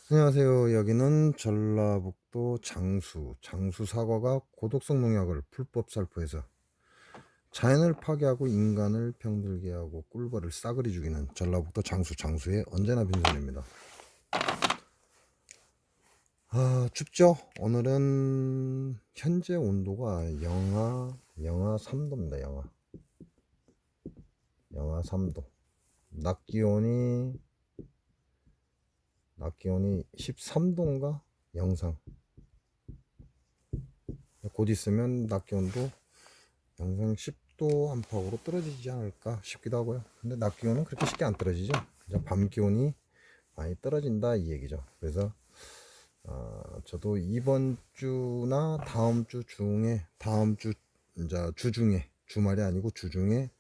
안녕하세요. 여기는 전라북도 장수 사과가 고독성 농약을 불법 살포해서 자연을 파괴하고 인간을 병들게 하고 꿀벌을 싸그리 죽이는 전라북도 장수의 언제나 빈손입니다. 춥죠? 오늘은 현재 온도가 영하 3도입니다. 영하 3도. 낮기온이 13도인가? 영상. 곧 있으면 낮기온도 영상 10도 안팎으로 떨어지지 않을까 싶기도 하고요. 근데 낮 기온은 그렇게 쉽게 안 떨어지죠. 그냥 밤 기온이 많이 떨어진다 이 얘기죠. 그래서 저도 이번 주나 다음 주 이제 주중에, 주말이 아니고 주중에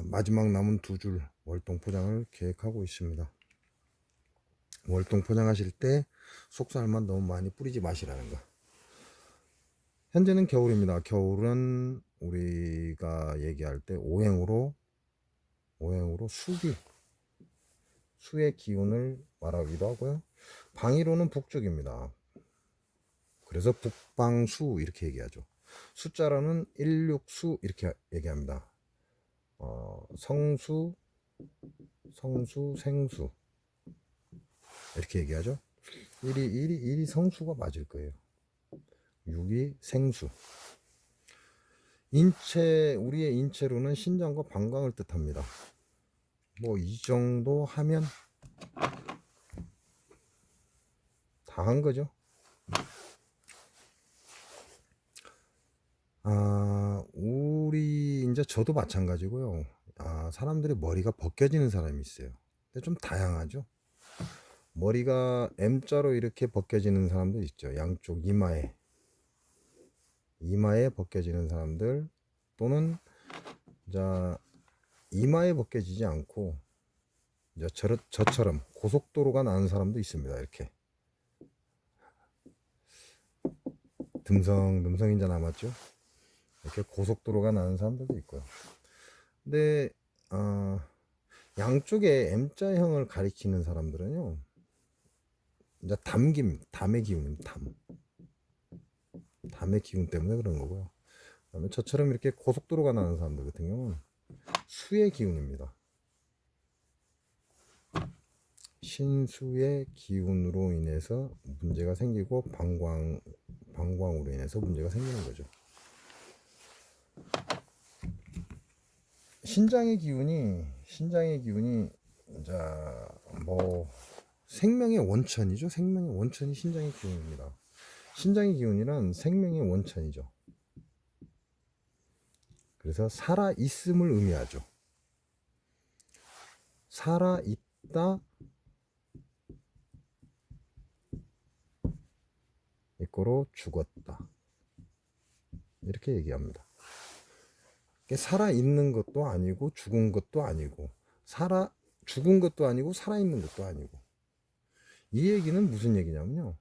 마지막 남은 두 줄 월동 포장을 계획하고 있습니다. 월동 포장하실 때 속살만 너무 많이 뿌리지 마시라는 거. 현재는 겨울입니다. 겨울은 우리가 얘기할 때 오행으로 수의 기운을 말하기도 하고요. 방위로는 북쪽입니다. 그래서 북방수 이렇게 얘기하죠. 숫자로는 16수 이렇게 얘기합니다. 성수, 생수 이렇게 얘기하죠. 1이 성수가 맞을 거예요. 6이 생수. 우리의 인체로는 신장과 방광을 뜻합니다. 뭐 이 정도 하면 다 한 거죠. 우리 이제 저도 마찬가지고요. 사람들이 머리가 벗겨지는 사람이 있어요. 근데 좀 다양하죠. 머리가 M자로 이렇게 벗겨지는 사람도 있죠. 양쪽 이마에 벗겨지는 사람들, 또는 자 이마에 벗겨지지 않고 이제 저처럼 고속도로가 나는 사람도 있습니다. 이렇게 듬성 인자 남았죠. 이렇게 고속도로가 나는 사람들도 있고요. 근데 양쪽에 M자형을 가리키는 사람들은요, 이제 담의 기운, 담의 기운 때문에 그런 거고요. 그다음에 저처럼 이렇게 고속도로가 나는 사람들 같은 경우는 수의 기운입니다. 신수의 기운으로 인해서 문제가 생기고 방광으로 인해서 문제가 생기는 거죠. 신장의 기운이 뭐 생명의 원천이죠. 생명의 원천이 신장의 기운입니다. 신장의 기운이란 생명의 원천이죠. 그래서 살아 있음을 의미하죠. 살아 있다 이꼬로 죽었다 이렇게 얘기합니다. 살아 있는 것도 아니고 죽은 것도 아니고 죽은 것도 아니고 살아 있는 것도 아니고, 이 얘기는 무슨 얘기냐면요,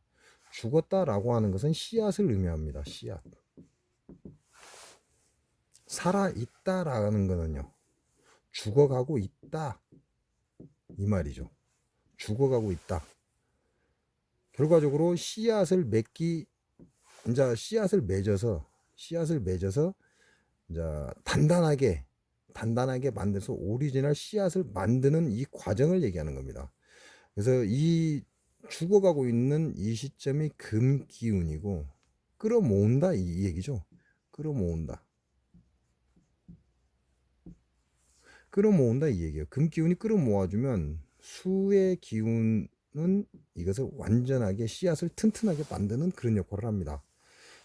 죽었다라고 하는 것은 씨앗을 의미합니다. 씨앗. 살아 있다라는 거는요, 죽어가고 있다 이 말이죠. 죽어가고 있다. 결과적으로 씨앗을 맺어서 이제 단단하게 만들어서 오리지널 씨앗을 만드는 이 과정을 얘기하는 겁니다. 그래서 이 죽어가고 있는 이 시점이 금 기운이고, 끌어모은다 이 얘기죠. 끌어모은다 이 얘기예요. 금 기운이 끌어모아주면 수의 기운은 이것을 완전하게 씨앗을 튼튼하게 만드는 그런 역할을 합니다.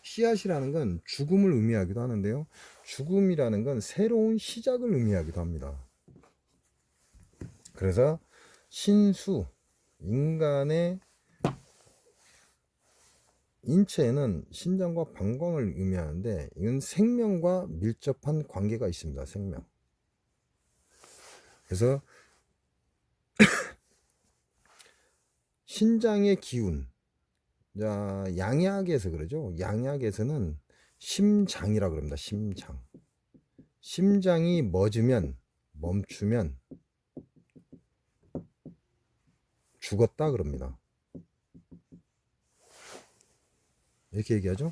씨앗이라는 건 죽음을 의미하기도 하는데요, 죽음이라는 건 새로운 시작을 의미하기도 합니다. 그래서 신수, 인간의 인체에는 신장과 방광을 의미하는데, 이건 생명과 밀접한 관계가 있습니다. 생명. 그래서 신장의 기운, 양약에서 그러죠. 양약에서는 심장이라 그럽니다. 심장이 멈추면 죽었다 그럽니다. 이렇게 얘기하죠.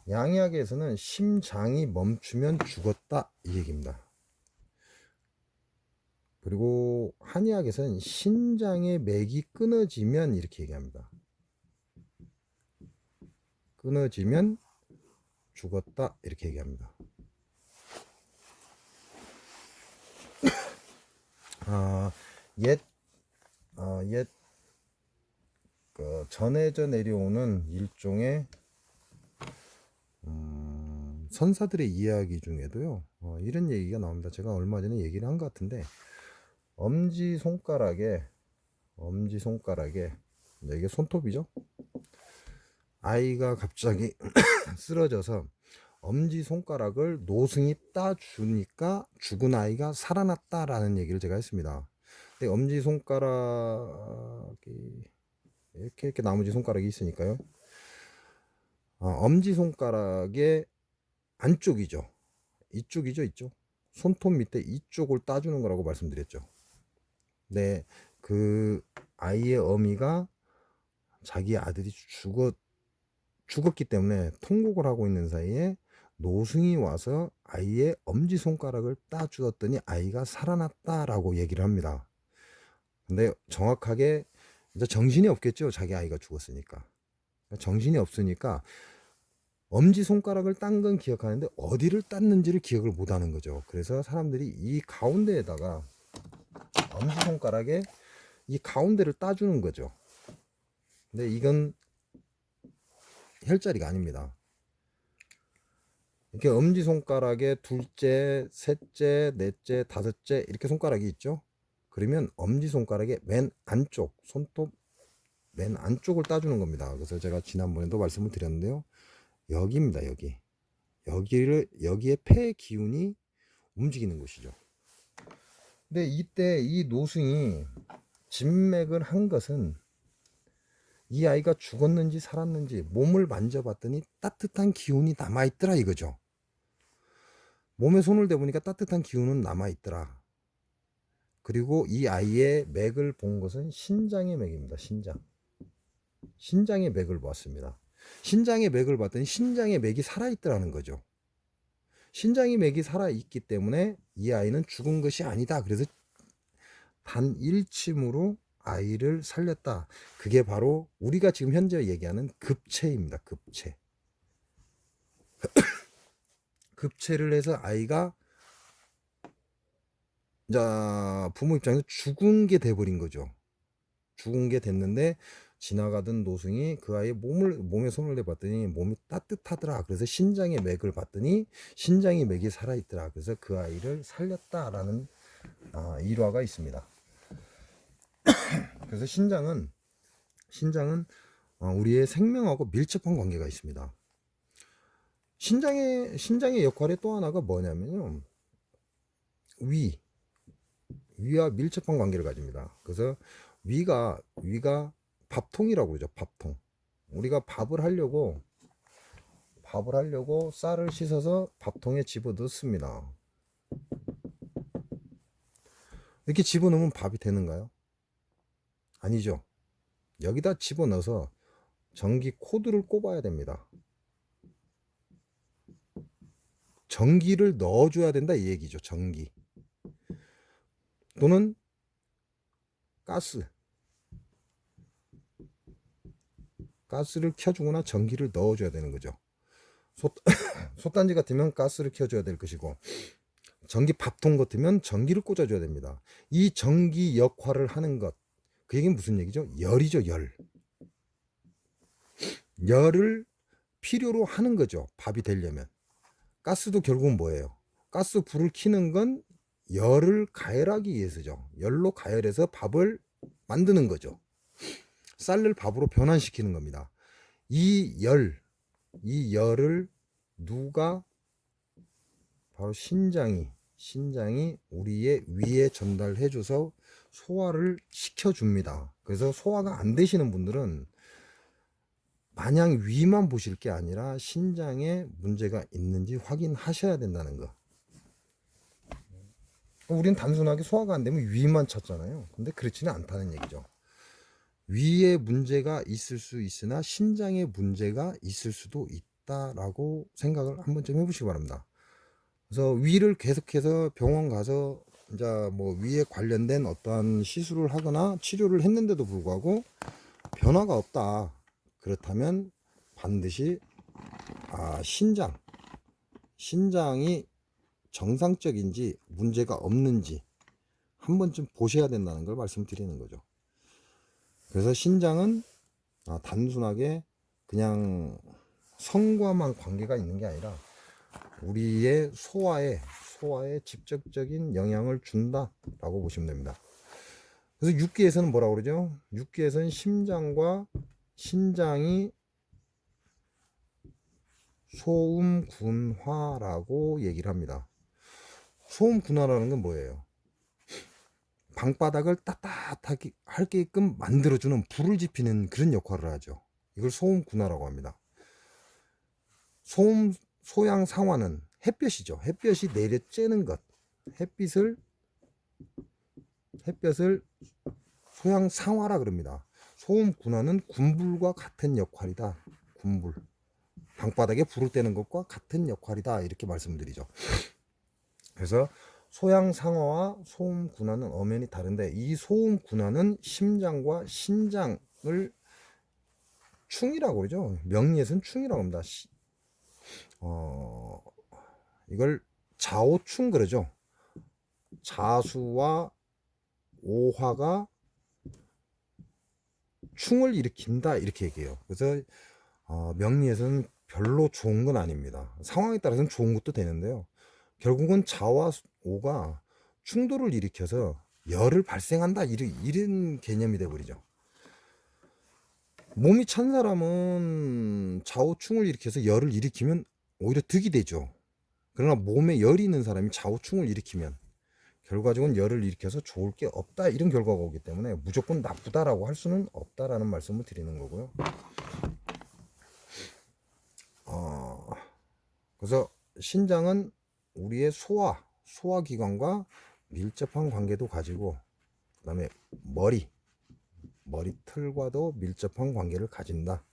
양의학에서는 심장이 멈추면 죽었다 이 얘기입니다. 그리고 한의학에서는 신장의 맥이 끊어지면 이렇게 얘기합니다. 끊어지면 죽었다 이렇게 얘기합니다. 옛 전해져 내려오는 일종의 선사들의 이야기 중에도요 이런 얘기가 나옵니다. 제가 얼마 전에 얘기를 한 것 같은데 엄지손가락에 이게 손톱이죠. 아이가 갑자기 쓰러져서 엄지손가락을 노승이 따주니까 죽은 아이가 살아났다라는 얘기를 제가 했습니다. 근데 엄지손가락이 이렇게 나머지 손가락이 있으니까요. 엄지손가락의 안쪽이죠. 이쪽이죠, 이쪽. 손톱 밑에 이쪽을 따주는 거라고 말씀드렸죠. 네, 그 아이의 어미가 자기 아들이 죽었기 때문에 통곡을 하고 있는 사이에 노승이 와서 아이의 엄지손가락을 따주었더니 아이가 살아났다라고 얘기를 합니다. 근데 정확하게 이제 정신이 없겠죠. 자기 아이가 죽었으니까. 정신이 없으니까 엄지손가락을 딴 건 기억하는데 어디를 땄는지를 기억을 못하는 거죠. 그래서 사람들이 이 가운데에다가 엄지손가락에 이 가운데를 따주는 거죠. 근데 이건 혈자리가 아닙니다. 이렇게 엄지손가락에 둘째, 셋째, 넷째, 다섯째 이렇게 손가락이 있죠. 그러면 엄지손가락의 맨 안쪽, 손톱 맨 안쪽을 따주는 겁니다. 그래서 제가 지난번에도 말씀을 드렸는데요. 여기입니다. 여기에 폐의 기운이 움직이는 곳이죠. 근데 이때 이 노승이 진맥을 한 것은 이 아이가 죽었는지 살았는지 몸을 만져봤더니 따뜻한 기운이 남아있더라 이거죠. 몸에 손을 대보니까 따뜻한 기운은 남아있더라. 그리고 이 아이의 맥을 본 것은 신장의 맥입니다. 신장의 맥을 보았습니다. 신장의 맥을 봤더니 신장의 맥이 살아있더라는 거죠. 신장의 맥이 살아있기 때문에 이 아이는 죽은 것이 아니다. 그래서 단일침으로 아이를 살렸다. 그게 바로 우리가 지금 현재 얘기하는 급체입니다. 급체를 해서 아이가 부모 입장에서 죽은 게 돼버린 거죠. 죽은 게 됐는데 지나가던 노승이 그 아이의 몸에 손을 대봤더니 몸이 따뜻하더라. 그래서 신장의 맥을 봤더니 신장의 맥이 살아있더라. 그래서 그 아이를 살렸다라는 일화가 있습니다. 그래서 신장은 우리의 생명하고 밀접한 관계가 있습니다. 신장의 역할의 또 하나가 뭐냐면요. 위와 밀접한 관계를 가집니다. 그래서 위가 밥통이라고 그러죠. 밥통. 우리가 밥을 하려고 쌀을 씻어서 밥통에 집어 넣습니다. 이렇게 집어 넣으면 밥이 되는가요? 아니죠. 여기다 집어 넣어서 전기 코드를 꼽아야 됩니다. 전기를 넣어줘야 된다 이 얘기죠. 전기 또는 가스를 켜주거나 전기를 넣어줘야 되는 거죠. 솥단지 같으면 가스를 켜줘야 될 것이고 전기 밥통 같으면 전기를 꽂아줘야 됩니다. 이 전기 역할을 하는 것, 그 얘기는 무슨 얘기죠? 열이죠. 열을 필요로 하는 거죠. 밥이 되려면. 가스도 결국은 뭐예요? 가스 불을 켜는 건 열을 가열하기 위해서죠. 열로 가열해서 밥을 만드는 거죠. 쌀을 밥으로 변환시키는 겁니다. 이 열을 누가 바로 신장이 우리의 위에 전달해줘서 소화를 시켜줍니다. 그래서 소화가 안 되시는 분들은 마냥 위만 보실 게 아니라 신장에 문제가 있는지 확인하셔야 된다는 거. 우리는 단순하게 소화가 안 되면 위만 찾잖아요. 근데 그렇지는 않다는 얘기죠. 위에 문제가 있을 수 있으나 신장에 문제가 있을 수도 있다라고 생각을 한 번쯤 해보시기 바랍니다. 그래서 위를 계속해서 병원 가서 이제 뭐 위에 관련된 어떠한 시술을 하거나 치료를 했는데도 불구하고 변화가 없다. 그렇다면 반드시 신장이 정상적인지 문제가 없는지 한 번쯤 보셔야 된다는 걸 말씀드리는 거죠. 그래서 신장은 단순하게 그냥 성과만 관계가 있는 게 아니라 우리의 소화에 직접적인 영향을 준다라고 보시면 됩니다. 그래서 육기에서는 뭐라고 그러죠? 육기에서는 심장과 신장이 소음군화라고 얘기를 합니다. 소음군화라는 건 뭐예요? 방바닥을 따뜻하게 하게끔 만들어주는 불을 지피는 그런 역할을 하죠. 이걸 소음군화라고 합니다. 소양상화는 햇볕이죠. 햇볕이 내려 쬐는 것. 햇빛을 소양상화라 그럽니다. 소음군화는 군불과 같은 역할이다. 군불. 방바닥에 불을 떼는 것과 같은 역할이다. 이렇게 말씀드리죠. 그래서 소양상어와 소음군화는 엄연히 다른데 이 소음군화는 심장과 신장을 충이라고 그러죠. 명리에서는 충이라고 합니다. 이걸 자오충 그러죠. 자수와 오화가 충을 일으킨다 이렇게 얘기해요. 그래서 명리에서는 별로 좋은 건 아닙니다. 상황에 따라서는 좋은 것도 되는데요. 결국은 자와 오가 충돌을 일으켜서 열을 발생한다 이런 개념이 되어버리죠. 몸이 찬 사람은 좌우충을 일으켜서 열을 일으키면 오히려 득이 되죠. 그러나 몸에 열이 있는 사람이 좌우충을 일으키면 결과적으로 열을 일으켜서 좋을 게 없다 이런 결과가 오기 때문에 무조건 나쁘다라고 할 수는 없다라는 말씀을 드리는 거고요. 그래서 신장은 우리의 소화기관과 밀접한 관계도 가지고 그 다음에 머리털과도 밀접한 관계를 가진다.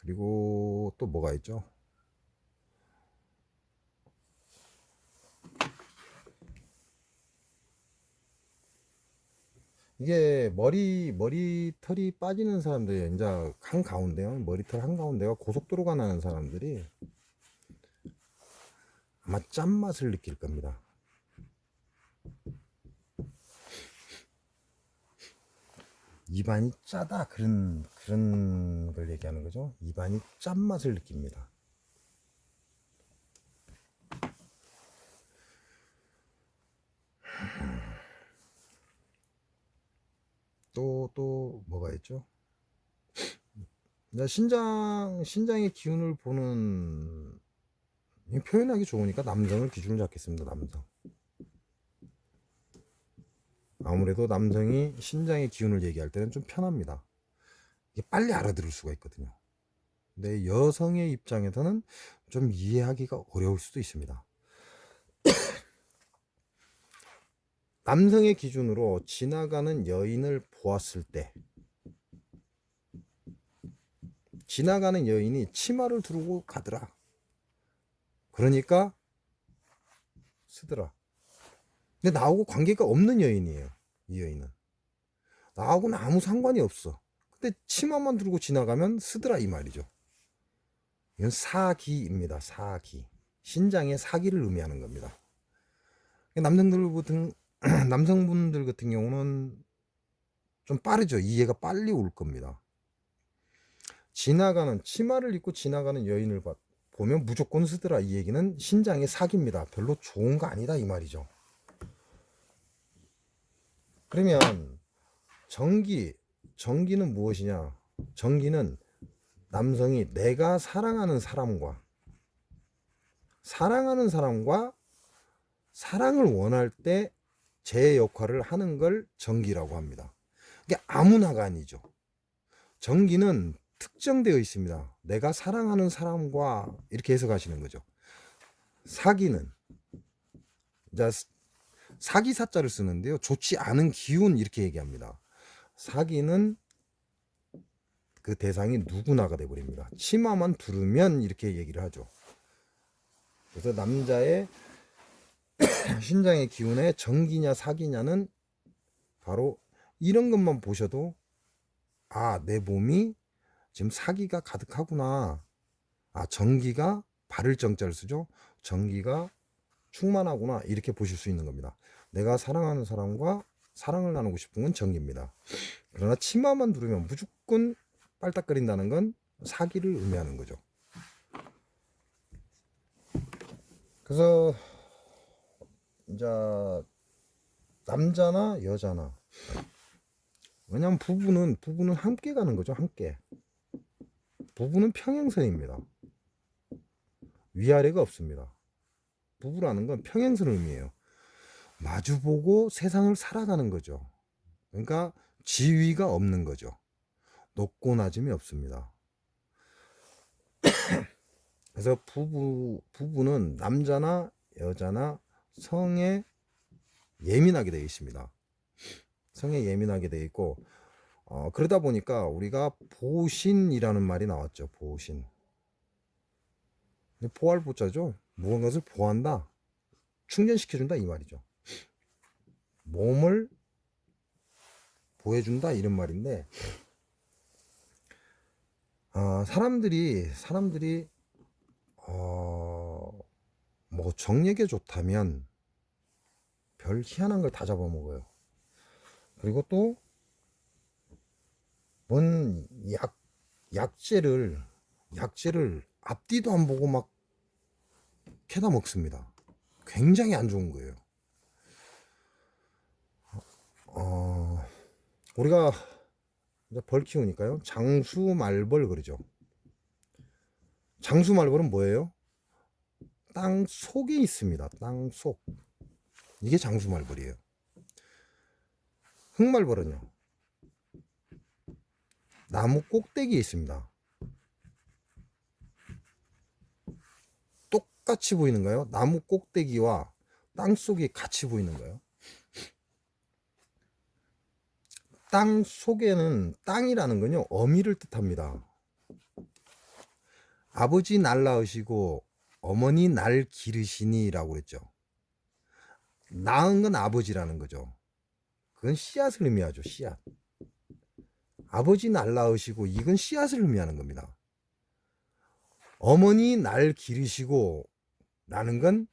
그리고 또 뭐가 있죠? 이게 머리털이 빠지는 사람들이 이제 한가운데요. 머리털 한가운데가 고속도로가 나는 사람들이 아마 짠맛을 느낄 겁니다. 입안이 짜다 그런 걸 얘기하는 거죠. 입안이 짠맛을 느낍니다. 또 뭐가 있죠? 신장의 기운을 보는 표현하기 좋으니까 남성을 기준으로 잡겠습니다. 남성. 아무래도 남성이 신장의 기운을 얘기할 때는 좀 편합니다. 이게 빨리 알아들을 수가 있거든요. 근데 여성의 입장에서는 좀 이해하기가 어려울 수도 있습니다. 남성의 기준으로 지나가는 여인을 보았을 때 지나가는 여인이 치마를 두르고 가더라. 그러니까 쓰더라. 근데 나하고 관계가 없는 여인이에요. 이 여인은 나하고는 아무 상관이 없어. 근데 치마만 들고 지나가면 쓰더라 이 말이죠. 이건 사기입니다. 사기. 신장의 사기를 의미하는 겁니다. 남성분들 같은 경우는 좀 빠르죠. 이해가 빨리 올 겁니다. 치마를 입고 지나가는 여인을 보면 무조건 쓰더라 이 얘기는 신장의 사기입니다. 별로 좋은 거 아니다 이 말이죠. 그러면 정기는 무엇이냐? 정기는 남성이 내가 사랑하는 사람과 사랑을 원할 때 제 역할을 하는 걸 정기라고 합니다. 이게 아무나가 아니죠. 정기는 특정되어 있습니다. 내가 사랑하는 사람과 이렇게 해석하시는 거죠. 사기는 자 사기 사자를 쓰는데요. 좋지 않은 기운 이렇게 얘기합니다. 사기는 그 대상이 누구나가 돼버립니다. 치마만 두르면 이렇게 얘기를 하죠. 그래서 남자의 신장의 기운에 정기냐 사기냐는 바로 이런 것만 보셔도 내 몸이 지금 사기가 가득하구나. 정기가 발을 정자를 쓰죠. 정기가 충만하구나. 이렇게 보실 수 있는 겁니다. 내가 사랑하는 사람과 사랑을 나누고 싶은 건 정기입니다. 그러나 치마만 두르면 무조건 빨딱거린다는 건 사기를 의미하는 거죠. 그래서 이제 남자나 여자나, 왜냐면 부부는 함께 가는 거죠. 함께. 부부는 평행선입니다. 위아래가 없습니다. 부부라는 건 평행선을 의미해요. 마주보고 세상을 살아가는 거죠. 그러니까 지위가 없는 거죠. 높고 낮음이 없습니다. 그래서 부부는 남자나 여자나 성에 예민하게 되어 있습니다. 성에 예민하게 되어 있고, 그러다 보니까 우리가 보신이라는 말이 나왔죠. 보신. 보할 보자죠. 무언가를 보한다, 충전시켜준다 이 말이죠. 몸을 보여준다 이런 말인데, 사람들이 뭐 정력에 좋다면 별 희한한 걸 다 잡아먹어요. 그리고 또 뭔 약재를 앞뒤도 안 보고 막 캐다 먹습니다. 굉장히 안 좋은 거예요. 우리가 이제 벌 키우니까요, 장수말벌 그러죠. 장수말벌은 뭐예요? 땅 속에 있습니다. 땅 속. 이게 장수말벌이에요. 흑말벌은요, 나무 꼭대기에 있습니다. 똑같이 보이는가요? 나무 꼭대기와 땅 속이 같이 보이는가요? 땅 속에는, 땅이라는 건요, 어미를 뜻합니다. 아버지 날 낳으시고 어머니 날 기르시니라고 했죠. 낳은 건 아버지라는 거죠. 그건 씨앗을 의미하죠. 씨앗. 아버지 날 낳으시고, 이건 씨앗을 의미하는 겁니다. 어머니 날 기르시고 라는 건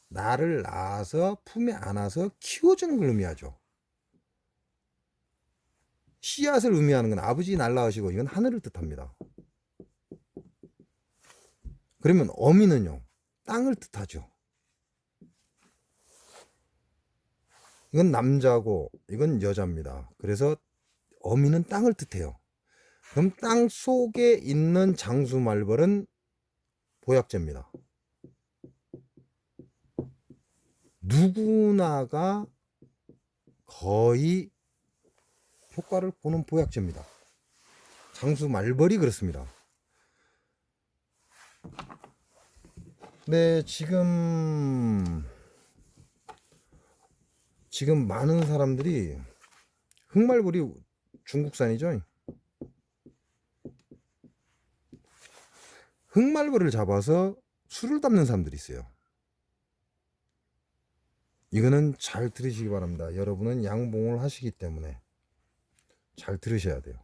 나를 낳아서 품에 안아서 키워주는 걸 의미하죠. 씨앗을 의미하는 건 아버지 날 낳으시고, 이건 하늘을 뜻합니다. 그러면 어미는요, 땅을 뜻하죠. 이건 남자고 이건 여자입니다. 그래서 어미는 땅을 뜻해요. 그럼 땅 속에 있는 장수말벌은 보약제입니다. 누구나가 거의 효과를 보는 보약제입니다. 장수말벌이 그렇습니다. 네, 지금 많은 사람들이, 흑말벌이 중국산이죠. 흑말벌을 잡아서 술을 담는 사람들이 있어요. 이거는 잘 들으시기 바랍니다. 여러분은 양봉을 하시기 때문에 잘 들으셔야 돼요.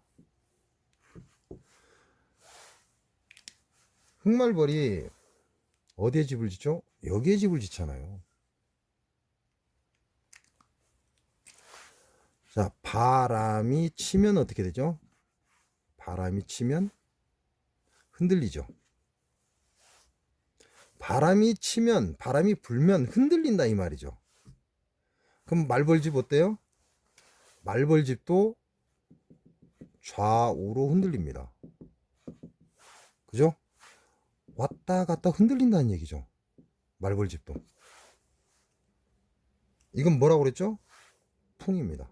흑말벌이 어디에 집을 짓죠? 여기에 집을 짓잖아요. 자, 바람이 치면 어떻게 되죠? 바람이 치면 흔들리죠. 바람이 치면, 바람이 불면 흔들린다 이 말이죠. 그럼 말벌집 어때요? 말벌집도 좌우로 흔들립니다. 그죠? 왔다 갔다 흔들린다는 얘기죠. 말벌집도. 이건 뭐라고 그랬죠? 풍입니다.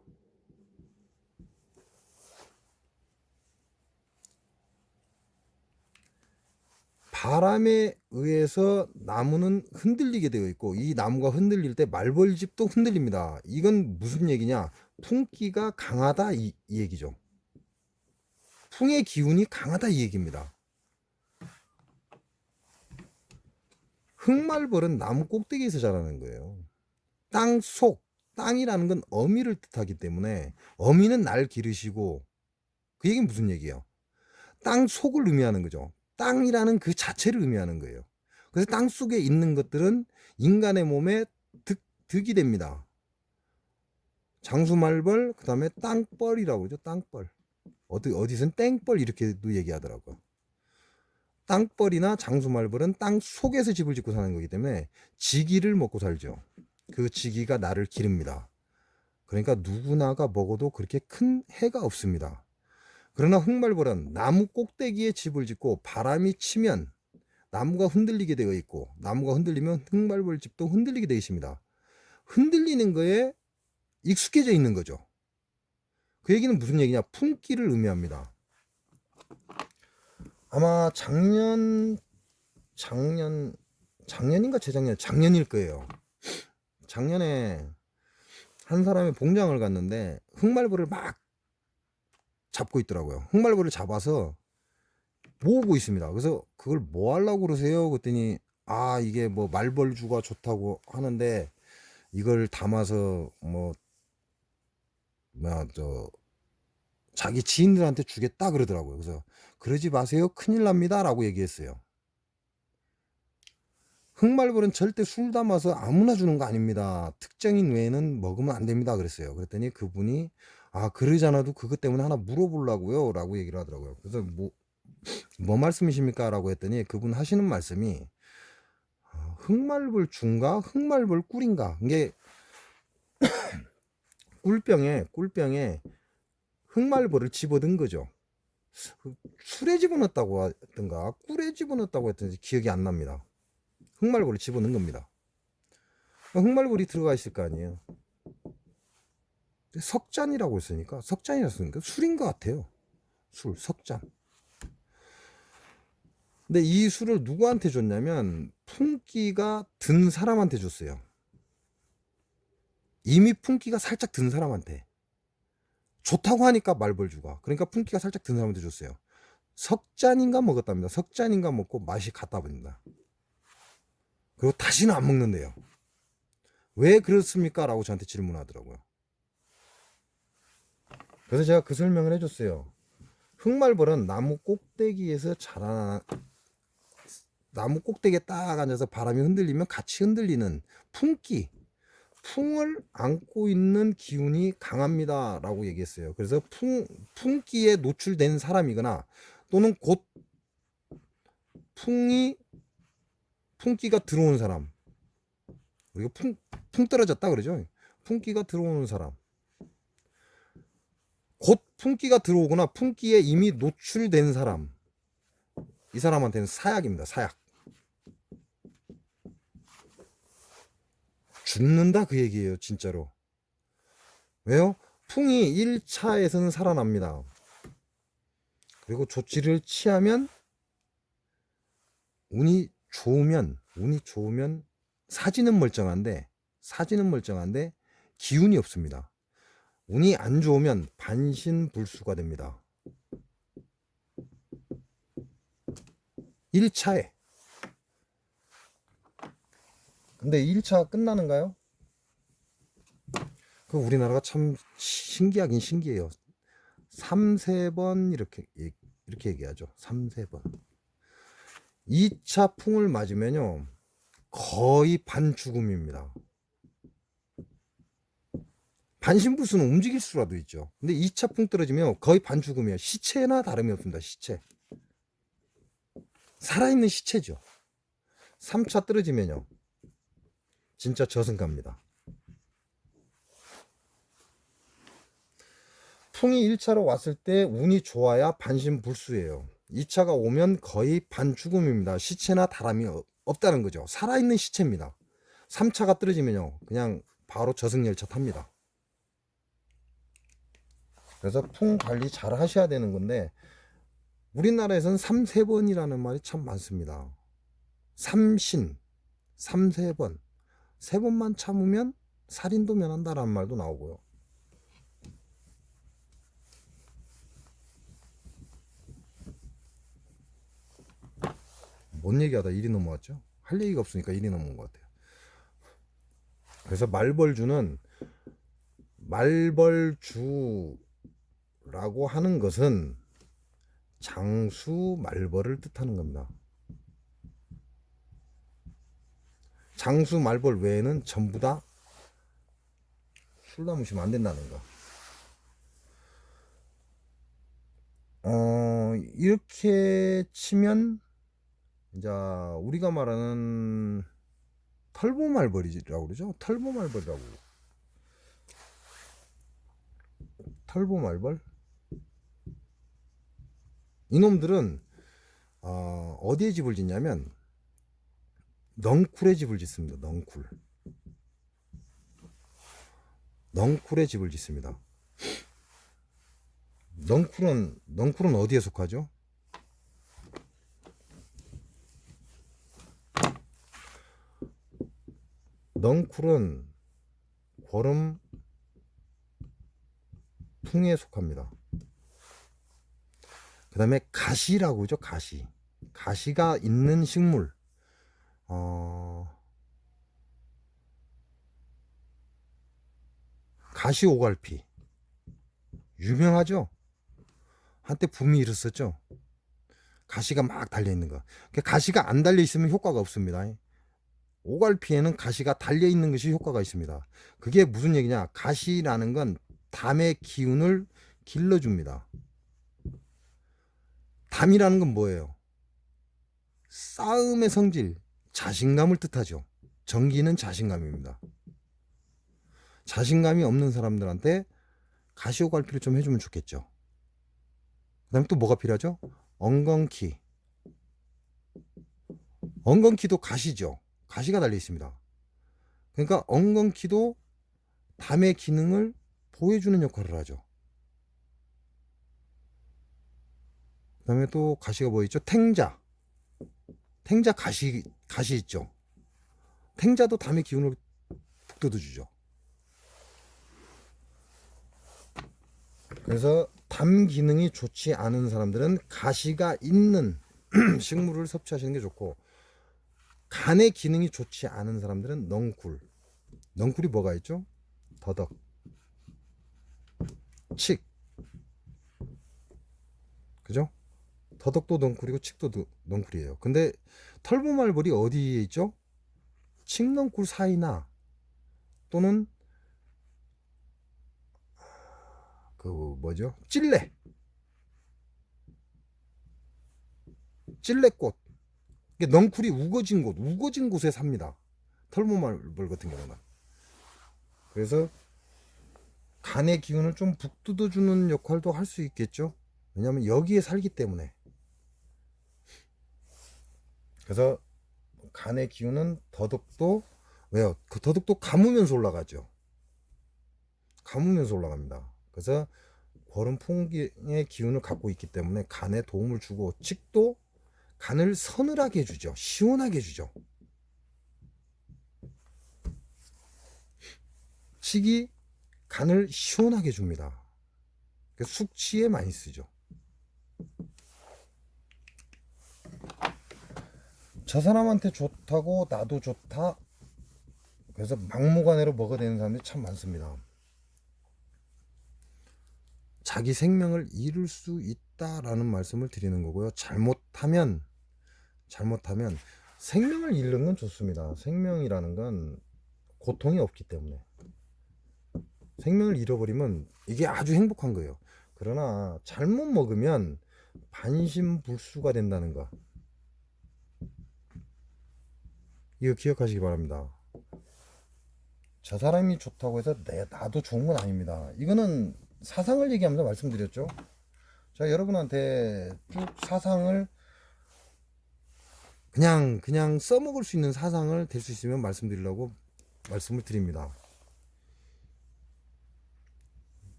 바람에 의해서 나무는 흔들리게 되어 있고 이 나무가 흔들릴 때 말벌집도 흔들립니다. 이건 무슨 얘기냐? 풍기가 강하다 이 얘기죠. 풍의 기운이 강하다 이 얘기입니다. 흑말벌은 나무 꼭대기에서 자라는 거예요. 땅속, 땅이라는 건 어미를 뜻하기 때문에 어미는 날 기르시고, 그 얘기는 무슨 얘기예요? 땅 속을 의미하는 거죠. 땅이라는 그 자체를 의미하는 거예요. 그래서 땅 속에 있는 것들은 인간의 몸에 득이 됩니다. 장수말벌, 그 다음에 땅벌이라고 그러죠. 땅벌. 어디선 땡벌 이렇게도 얘기하더라고요. 땅벌이나 장수말벌은 땅 속에서 집을 짓고 사는 거기 때문에 지기를 먹고 살죠. 그 지기가 나를 기릅니다. 그러니까 누구나가 먹어도 그렇게 큰 해가 없습니다. 그러나 흑말벌은 나무 꼭대기에 집을 짓고 바람이 치면 나무가 흔들리게 되어 있고, 나무가 흔들리면 흑말벌 집도 흔들리게 되어 있습니다. 흔들리는 거에 익숙해져 있는 거죠. 그 얘기는 무슨 얘기냐? 품기를 의미합니다. 아마 작년인가 작년일 거예요. 작년에 한 사람이 봉장을 갔는데 흑말벌을 막 잡고 있더라고요. 흑말벌을 잡아서 모으고 있습니다. 그래서 그걸 뭐 하려고 그러세요? 그랬더니 이게 뭐 말벌주가 좋다고 하는데 이걸 담아서 자기 지인들한테 주겠다 그러더라고요. 그래서 그러지 마세요. 큰일 납니다. 라고 얘기했어요. 흑말벌은 절대 술 담아서 아무나 주는 거 아닙니다. 특정인 외에는 먹으면 안 됩니다. 그랬어요. 그랬더니 그분이 그러지 않아도 그것 때문에 하나 물어보려고요. 라고 얘기를 하더라고요. 그래서 뭐 말씀이십니까? 라고 했더니 그분 하시는 말씀이 흑말벌 중가 흑말벌 꿀인가? 이게 꿀병에 흑말벌을 집어든 거죠. 술에 집어넣었다고 했던가 꿀에 집어넣었다고 했던지 기억이 안 납니다. 흑말벌을 집어넣은 겁니다. 흑말벌이 들어가 있을 거 아니에요. 석잔이라고 했으니까 석잔이라고 했으니까 술인 것 같아요. 술, 석잔. 근데 이 술을 누구한테 줬냐면 풍기가 든 사람한테 줬어요. 이미 풍기가 살짝 든 사람한테. 좋다고 하니까 말벌주가. 그러니까 풍기가 살짝 든 사람한테 줬어요. 석잔인가 먹었답니다. 석잔인가 먹고 맛이 갔다 버립니다. 그리고 다시는 안 먹는데요. 왜 그렇습니까? 라고 저한테 질문하더라고요. 그래서 제가 그 설명을 해줬어요. 흑말벌은 나무 꼭대기에서 나무 꼭대기에 딱 앉아서 바람이 흔들리면 같이 흔들리는 풍을 안고 있는 기운이 강합니다. 라고 얘기했어요. 그래서 풍기에 노출된 사람이거나 또는 곧 풍기가 들어온 사람. 우리가 풍 떨어졌다 그러죠. 풍기가 들어오는 사람. 곧 풍기가 들어오거나 풍기에 이미 노출된 사람. 이 사람한테는 사약입니다. 사약. 죽는다 그 얘기예요. 진짜로. 왜요? 풍이 1차에서는 살아납니다. 그리고 조치를 취하면 운이 좋으면 사지는 멀쩡한데 기운이 없습니다. 운이 안 좋으면 반신불수가 됩니다. 1차에. 근데 1차 끝나는가요? 그 우리나라가 참 신기하긴 신기해요. 3, 4번 이렇게 얘기하죠. 3, 4번. 2차 풍을 맞으면요. 거의 반죽음입니다. 반신불수는 움직일 수라도 있죠. 근데 2차 풍 떨어지면 거의 반죽음이에요. 시체나 다름이 없습니다. 시체. 살아있는 시체죠. 3차 떨어지면요. 진짜 저승갑니다. 풍이 1차로 왔을 때 운이 좋아야 반신불수예요. 2차가 오면 거의 반죽음입니다. 시체나 다름이 없다는 거죠. 살아있는 시체입니다. 3차가 떨어지면요. 그냥 바로 저승열차 탑니다. 그래서 풍 관리 잘 하셔야 되는 건데 우리나라에서는 삼세번이라는 말이 참 많습니다. 삼신, 삼세번, 세 번만 참으면 살인도 면한다라는 말도 나오고요. 뭔 얘기하다 일이 넘어왔죠? 할 얘기가 없으니까 일이 넘어온 것 같아요. 그래서 말벌주는 말벌주라고 하는 것은 장수 말벌을 뜻하는 겁니다. 장수 말벌 외에는 전부 다 술 담으시면 안 된다는 거. 이렇게 치면 이제 우리가 말하는 털보말벌이라고 그러죠. 털보말벌이라고. 털보말벌. 이놈들은 어디에 집을 짓냐면 넝쿨에 집을 짓습니다. 넝쿨. 넝쿨에 집을 짓습니다. 넝쿨은 어디에 속하죠? 넝쿨은 거름 풍에 속합니다. 그 다음에 가시라고 하죠. 가시가 있는 식물. 가시오갈피 유명하죠. 한때 붐이 일었었죠. 가시가 막 달려있는 거. 가시가 안 달려있으면 효과가 없습니다. 오갈피에는 가시가 달려있는 것이 효과가 있습니다. 그게 무슨 얘기냐. 가시라는 건 담의 기운을 길러줍니다. 담이라는 건 뭐예요? 싸움의 성질, 자신감을 뜻하죠. 정기는 자신감입니다. 자신감이 없는 사람들한테 가시오갈피를 좀 해주면 좋겠죠. 그 다음에 또 뭐가 필요하죠? 엉겅키. 엉겅키도 가시죠. 가시가 달려 있습니다. 그러니까 엉겅키도 담의 기능을 보여주는 역할을 하죠. 그 다음에 또 가시가 뭐 있죠? 탱자 가시 있죠. 탱자도 담의 기운을 북돋워주죠. 그래서 담 기능이 좋지 않은 사람들은 가시가 있는 식물을 섭취하시는 게 좋고, 간의 기능이 좋지 않은 사람들은 넝쿨이 뭐가 있죠? 더덕, 칡, 그죠? 더덕도 넝쿨이고 칡도 넝쿨이에요. 근데 털보말벌이 어디에 있죠? 칡넝쿨 사이나 또는 그 뭐죠? 찔레꽃. 넝쿨이 우거진 곳에 삽니다. 털보말벌 같은 경우는. 그래서 간의 기운을 좀 북돋워주는 역할도 할 수 있겠죠. 왜냐하면 여기에 살기 때문에. 그래서 간의 기운은 더덕도 왜요? 그 더덕도 감으면서 올라가죠. 감으면서 올라갑니다. 그래서 거름 풍기의 기운을 갖고 있기 때문에 간에 도움을 주고, 칡도 간을 서늘하게 해주죠. 시원하게 해주죠. 칡이 간을 시원하게 해줍니다. 숙취에 많이 쓰죠. 저 사람한테 좋다고 나도 좋다. 그래서 막무가내로 먹어대는 사람들이 참 많습니다. 자기 생명을 잃을 수 있다라는 말씀을 드리는 거고요. 잘못하면 생명을 잃는 건 좋습니다. 생명이라는 건 고통이 없기 때문에. 생명을 잃어버리면 이게 아주 행복한 거예요. 그러나 잘못 먹으면 반신불수가 된다는 거, 이거 기억하시기 바랍니다. 저 사람이 좋다고 해서 나도 좋은 건 아닙니다. 이거는 사상을 얘기하면서 말씀드렸죠. 제가 여러분한테 쭉 사상을 그냥 써먹을 수 있는 사상을 될 수 있으면 말씀드리려고 말씀을 드립니다.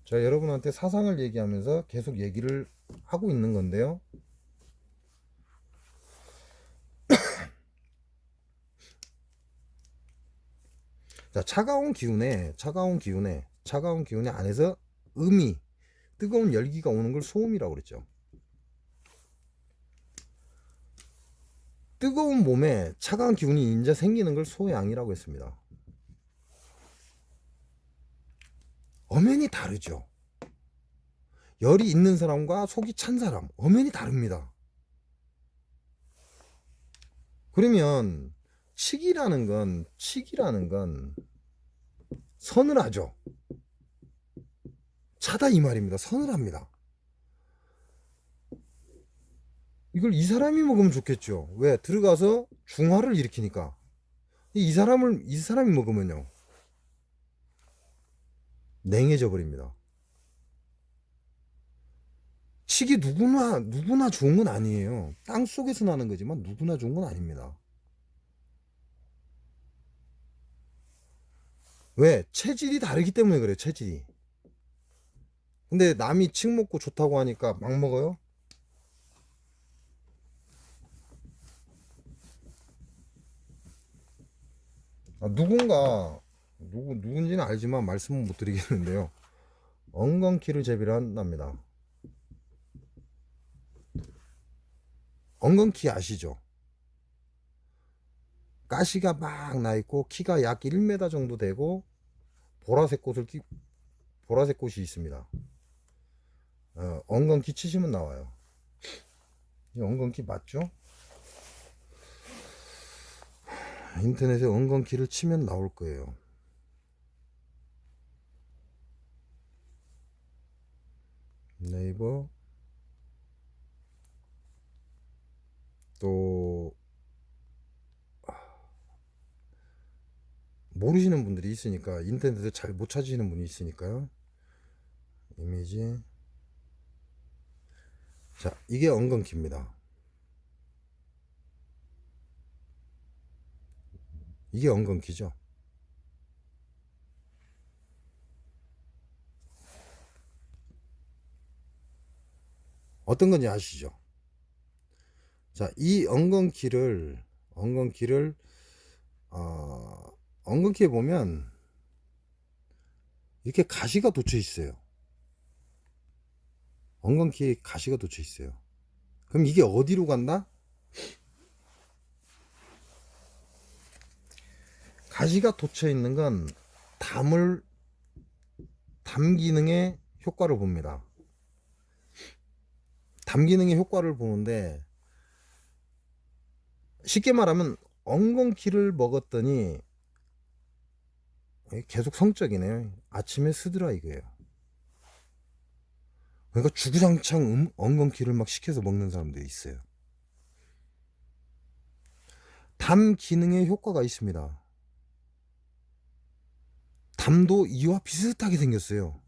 제가 여러분한테 사상을 얘기하면서 계속 얘기를 하고 있는 건데요. 자, 차가운 기운에 안에서 음이, 뜨거운 열기가 오는 걸 소음이라고 그랬죠. 뜨거운 몸에 차가운 기운이 인자 생기는 걸 소양이라고 했습니다. 엄연히 다르죠. 열이 있는 사람과 속이 찬 사람, 엄연히 다릅니다. 그러면 치기라는 건 서늘하죠. 차다 이 말입니다. 서늘합니다. 이걸 이 사람이 먹으면 좋겠죠. 왜? 들어가서 중화를 일으키니까. 이 사람이 먹으면요, 냉해져 버립니다. 치기 누구나 좋은 건 아니에요. 땅 속에서 나는 거지만 누구나 좋은 건 아닙니다. 왜? 체질이 다르기 때문에 그래요. 체질이. 근데 남이 칡 먹고 좋다고 하니까 막 먹어요? 누군지는 알지만 말씀은 못 드리겠는데요. 엉겅퀴를 제비를 한답니다. 엉겅퀴 아시죠? 가시가 막 나 있고 키가 약 1m 정도 되고 보라색 꽃이 있습니다. 엉겅퀴 치시면 나와요. 이 엉겅퀴 맞죠? 인터넷에 엉겅퀴를 치면 나올 거예요. 네이버 또 모르시는 분들이 있으니까 인터넷에 잘 못 찾으시는 분이 있으니까요. 이미지. 자, 이게 엉겅퀴입니다. 이게 엉겅퀴죠. 어떤 건지 아시죠? 자, 이 엉겅퀴를 엉겅퀴에 보면 이렇게 가시가 돋쳐 있어요. 엉겅퀴에 가시가 돋쳐 있어요. 그럼 이게 어디로 간다? 가시가 돋쳐 있는 건 담 기능의 효과를 봅니다. 담 기능의 효과를 보는데, 쉽게 말하면 엉겅퀴를 먹었더니 계속 성적이네요. 아침에 쓰더라 이거예요. 그러니까 주구장창 엉겅퀴를 막 시켜서 먹는 사람들이 있어요. 담 기능에 효과가 있습니다. 담도 이와 비슷하게 생겼어요.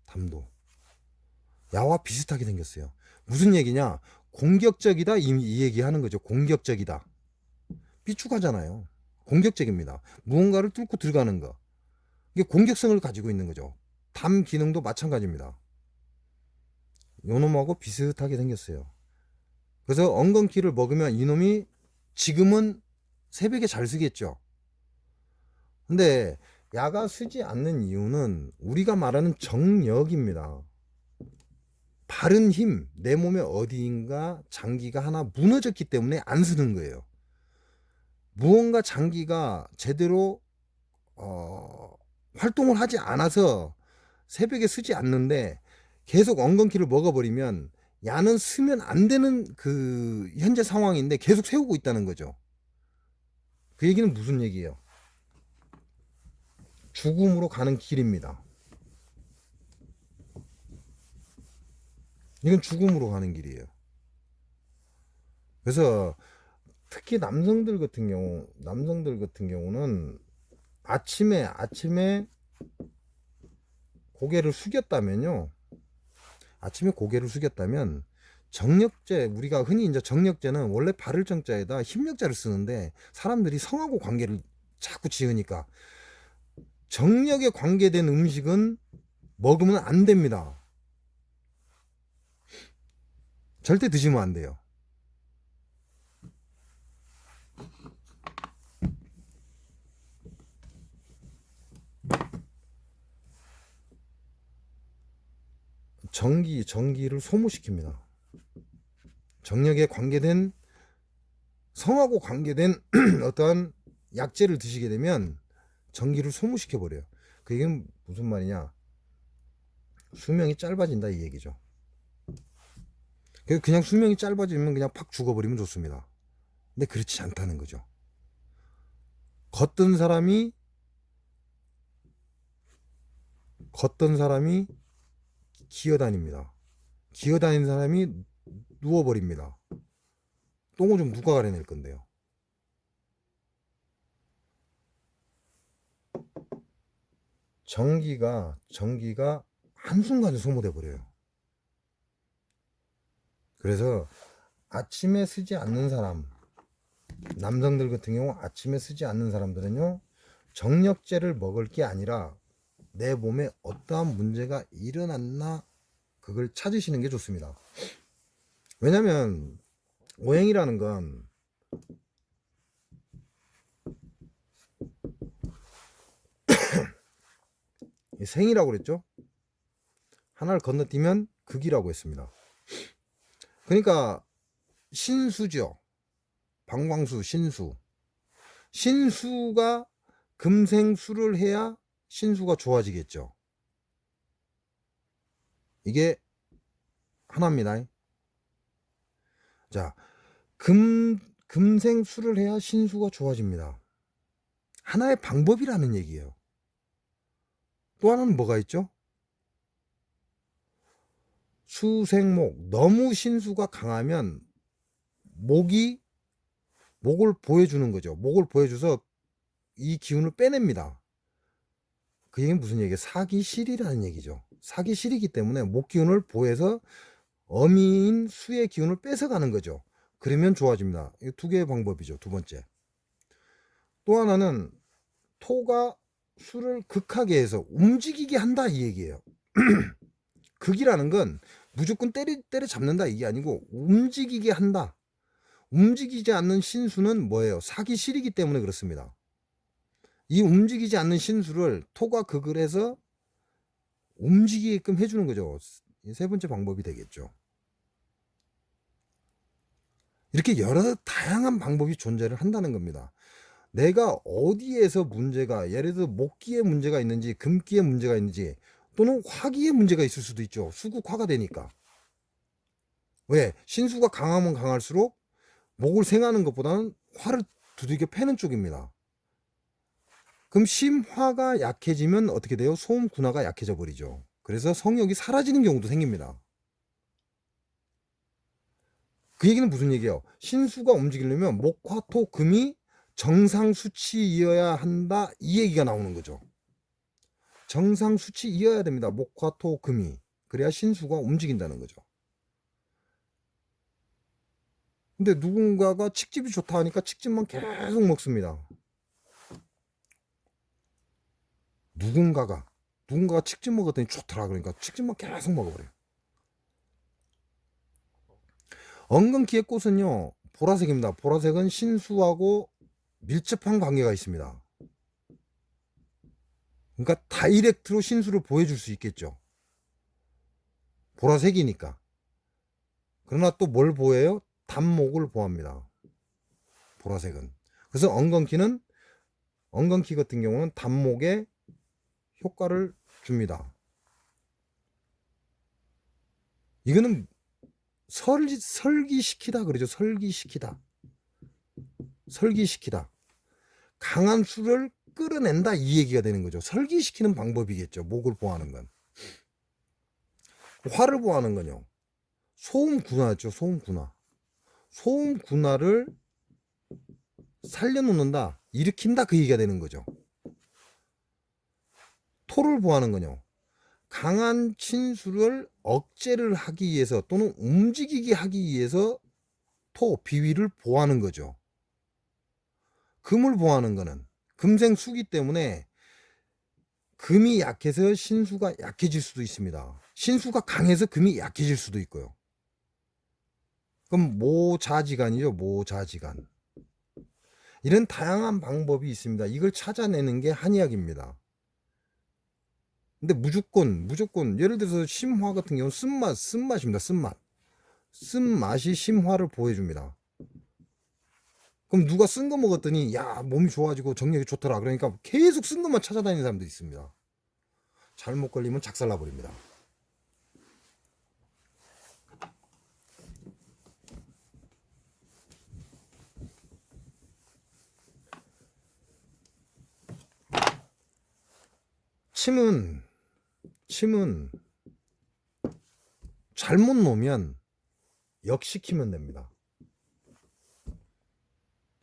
담도 야와 비슷하게 생겼어요. 무슨 얘기냐? 공격적이다 이 얘기하는 거죠. 공격적이다. 삐죽하잖아요. 공격적입니다. 무언가를 뚫고 들어가는 거. 이게 공격성을 가지고 있는 거죠. 담 기능도 마찬가지입니다. 요놈하고 비슷하게 생겼어요. 그래서 엉겅퀴를 먹으면 이놈이 지금은 새벽에 잘 쓰겠죠. 근데 야가 쓰지 않는 이유는 우리가 말하는 정력입니다. 바른 힘, 내 몸에 어디인가 장기가 하나 무너졌기 때문에 안 쓰는 거예요. 무언가 장기가 제대로 활동을 하지 않아서 새벽에 쓰지 않는데 계속 엉겅퀴를 먹어버리면 야는 쓰면 안 되는 그 현재 상황인데 계속 세우고 있다는 거죠. 그 얘기는 무슨 얘기예요? 죽음으로 가는 길입니다. 이건 죽음으로 가는 길이에요. 그래서 특히 남성들 같은 경우는 아침에 고개를 숙였다면요. 아침에 고개를 숙였다면 정력제, 우리가 흔히 이제 정력제는 원래 발을 정자에다 힘력자를 쓰는데 사람들이 성하고 관계를 자꾸 지으니까 정력에 관계된 음식은 먹으면 안 됩니다. 절대 드시면 안 돼요. 정기를 소모시킵니다. 정력에 관계된, 성하고 관계된 어떠한 약재를 드시게 되면 정기를 소모시켜 버려요. 그 얘기는 무슨 말이냐? 수명이 짧아진다 이 얘기죠. 그냥 수명이 짧아지면 그냥 팍 죽어버리면 좋습니다. 근데 그렇지 않다는 거죠. 걷던 사람이 기어다닙니다. 기어다니는 사람이 누워버립니다. 똥을 좀 누가 가려낼 건데요. 전기가 한순간에 소모돼 버려요. 그래서 아침에 쓰지 않는 사람, 남성들 같은 경우 아침에 쓰지 않는 사람들은요, 정력제를 먹을 게 아니라 내 몸에 어떠한 문제가 일어났나 그걸 찾으시는 게 좋습니다. 왜냐면 오행이라는 건 생이라고 그랬죠. 하나를 건너뛰면 극이라고 했습니다. 그러니까 신수죠. 방광수, 신수가 금생수를 해야 신수가 좋아지겠죠. 이게 하나입니다. 자, 금생수를 해야 신수가 좋아집니다. 하나의 방법이라는 얘기예요. 또 하나는 뭐가 있죠? 수생목. 너무 신수가 강하면 목을 보여주는 거죠. 목을 보여줘서 이 기운을 빼냅니다. 그 얘기는 무슨 얘기예요? 사기실이라는 얘기죠. 사기실이기 때문에 목 기운을 보여서 어미인 수의 기운을 뺏어가는 거죠. 그러면 좋아집니다. 이 두 개의 방법이죠. 두 번째. 또 하나는 토가 수를 극하게 해서 움직이게 한다 이 얘기예요. 극이라는 건 무조건 때려 잡는다 이게 아니고 움직이게 한다. 움직이지 않는 신수는 뭐예요? 사기실이기 때문에 그렇습니다. 이 움직이지 않는 신수를 토가 극을 해서 움직이게끔 해주는 거죠. 세 번째 방법이 되겠죠. 이렇게 여러 다양한 방법이 존재를 한다는 겁니다. 내가 어디에서 문제가, 예를 들어 목기에 문제가 있는지 금기에 문제가 있는지 또는 화기에 문제가 있을 수도 있죠. 수국화가 되니까. 왜? 신수가 강하면 강할수록 목을 생하는 것보다는 화를 두들겨 패는 쪽입니다. 그럼 심화가 약해지면 어떻게 돼요? 소음군화가 약해져 버리죠. 그래서 성욕이 사라지는 경우도 생깁니다. 그 얘기는 무슨 얘기예요? 신수가 움직이려면 목화토 금이 정상 수치이어야 한다 이 얘기가 나오는 거죠. 정상 수치이어야 됩니다. 목화토 금이. 그래야 신수가 움직인다는 거죠. 근데 누군가가 칡즙이 좋다 하니까 칡즙만 계속 먹습니다. 누군가가 칡즙 먹었더니 좋더라 그러니까 칡즙만 계속 먹어버려요. 엉겅퀴의 꽃은요 보라색입니다. 보라색은 신수하고 밀접한 관계가 있습니다. 그러니까 다이렉트로 신수를 보여줄 수 있겠죠. 보라색이니까. 그러나 또 뭘 보여요? 단목을 보합니다. 보라색은. 그래서 엉겅퀴 같은 경우는 단목에 효과를 줍니다. 이거는 설기시키다 그러죠. 설기시키다. 강한 수를 끌어낸다 이 얘기가 되는 거죠. 설기시키는 방법이겠죠. 목을 보호하는 건. 화를 보호하는 건요. 소음군화죠. 소음군화를 살려놓는다, 일으킨다 그 얘기가 되는 거죠. 토를 보호하는 건요. 강한 친수를 억제를 하기 위해서 또는 움직이게 하기 위해서 비위를 보호하는 거죠. 금을 보호하는 거는 금생수기 때문에 금이 약해서 신수가 약해질 수도 있습니다. 신수가 강해서 금이 약해질 수도 있고요. 그럼 모자지간이죠. 모자지간. 이런 다양한 방법이 있습니다. 이걸 찾아내는 게 한의학입니다. 근데 무조건 예를 들어서 심화 같은 경우는 쓴맛입니다. 쓴맛이 심화를 보여줍니다. 그럼 누가 쓴 거 먹었더니 야 몸이 좋아지고 정력이 좋더라. 그러니까 계속 쓴 것만 찾아다니는 사람도 있습니다. 잘못 걸리면 작살나 버립니다. 침은 잘못 놓으면 역시키면 됩니다.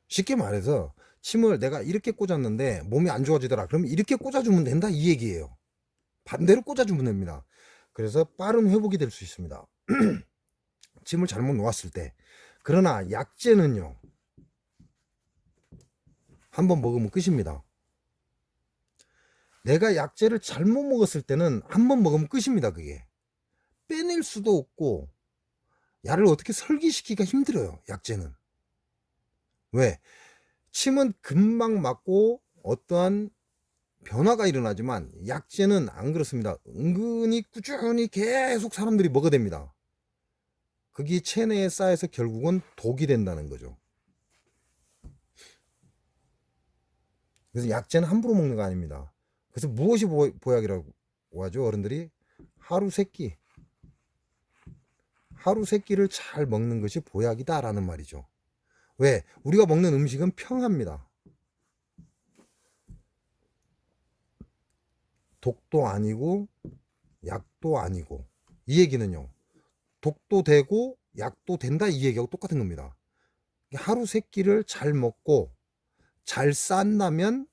쉽게 말해서 침을 내가 이렇게 꽂았는데 몸이 안 좋아지더라. 그러면 이렇게 꽂아주면 된다 이 얘기예요. 반대로 꽂아주면 됩니다. 그래서 빠른 회복이 될 수 있습니다. 침을 잘못 놓았을 때. 그러나 약재는요. 한번 먹으면 끝입니다. 내가 약재를 잘못 먹었을 때는 한번 먹으면 끝입니다. 그게 빼낼 수도 없고 약을 어떻게 설기시키기가 힘들어요. 약재는. 왜? 침은 금방 맞고 어떠한 변화가 일어나지만 약재는 안 그렇습니다. 은근히 꾸준히 계속 사람들이 먹어댑니다. 그게 체내에 쌓여서 결국은 독이 된다는 거죠. 그래서 약재는 함부로 먹는 거 아닙니다. 그래서 무엇이 보약이라고 하죠? 어른들이 하루 세끼 하루 3끼를 잘 먹는 것이 보약이다 라는 말이죠. 왜? 우리가 먹는 음식은 평합니다. 독도 아니고 약도 아니고. 이 얘기는요, 독도 되고 약도 된다 이 얘기하고 똑같은 겁니다. 하루 3끼를 잘 먹고 잘 싼다면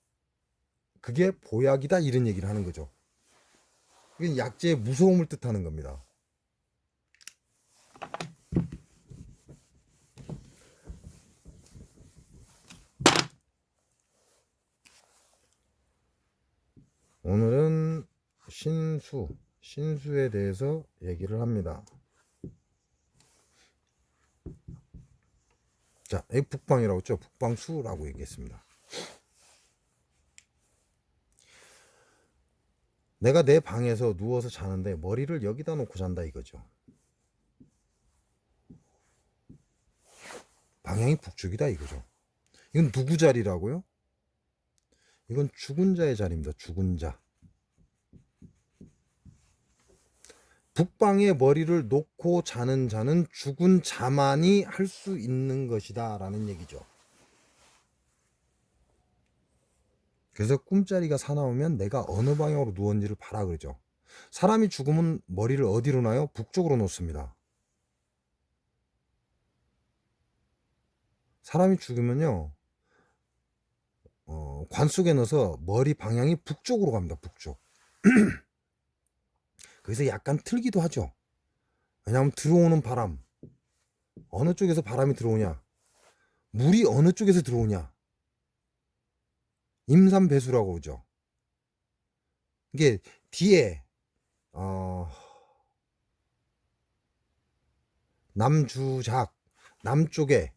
그게 보약이다 이런 얘기를 하는 거죠. 이게 약재의 무서움을 뜻하는 겁니다. 오늘은 신수에 대해서 얘기를 합니다. 자, 이 북방이라고 했죠. 북방수라고 얘기했습니다. 내가 내 방에서 누워서 자는데 머리를 여기다 놓고 잔다 이거죠. 방향이 북쪽이다 이거죠. 이건 누구 자리라고요? 이건 죽은 자의 자리입니다. 죽은 자. 북방에 머리를 놓고 자는 자는 죽은 자만이 할 수 있는 것이다 라는 얘기죠. 그래서 꿈자리가 사나우면 내가 어느 방향으로 누웠는지를 봐라 그러죠. 사람이 죽으면 머리를 어디로 놔요? 북쪽으로 놓습니다. 사람이 죽으면요, 관 속에 넣어서 머리 방향이 북쪽으로 갑니다. 북쪽. 그래서 약간 틀기도 하죠. 왜냐하면 들어오는 바람, 어느 쪽에서 바람이 들어오냐, 물이 어느 쪽에서 들어오냐, 임산배수라고 그러죠. 이게 뒤에 남주작 남쪽에